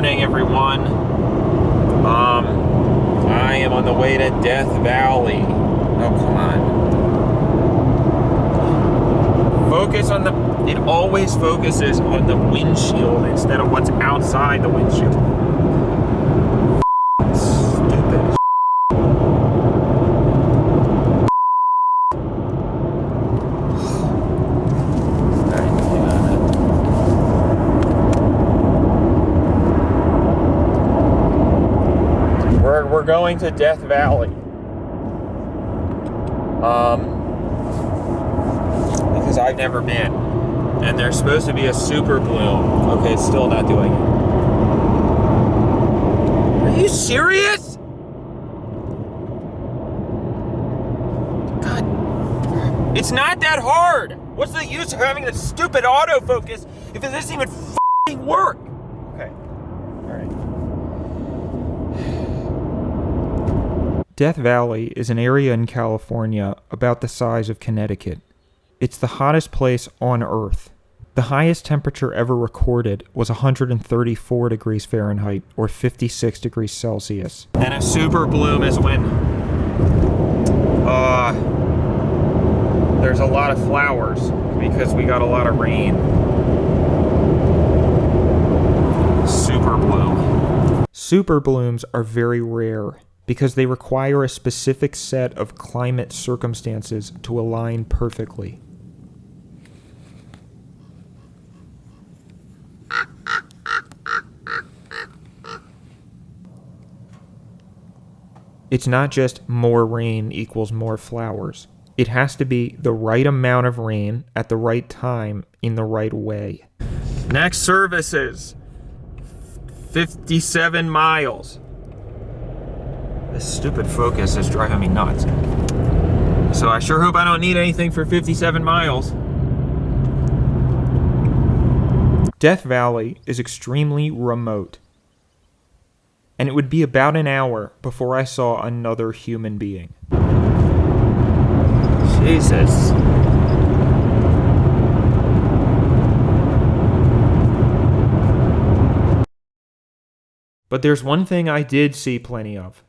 morning, everyone. I am on the way to Death Valley. Oh, come on. Focus on it always focuses on the windshield instead of what's outside the windshield. Stupid. We're going to Death Valley. Because I've never been. And there's supposed to be a super bloom. Okay, it's still not doing it. Are you serious? God. It's not that hard. What's the use of having this stupid autofocus if it doesn't even f***ing work? Okay. Alright. Death Valley is an area in California about the size of Connecticut. It's the hottest place on Earth. The highest temperature ever recorded was 134 degrees Fahrenheit, or 56 degrees Celsius. And a super bloom is when there's a lot of flowers because we got a lot of rain. Super bloom. Super blooms are very rare because they require a specific set of climate circumstances to align perfectly. It's not just more rain equals more flowers. It has to be the right amount of rain at the right time in the right way. Next service is 57 miles. This stupid focus is driving me nuts. So I sure hope I don't need anything for 57 miles. Death Valley is extremely remote. And it would be about an hour before I saw another human being. Jesus. But there's one thing I did see plenty of.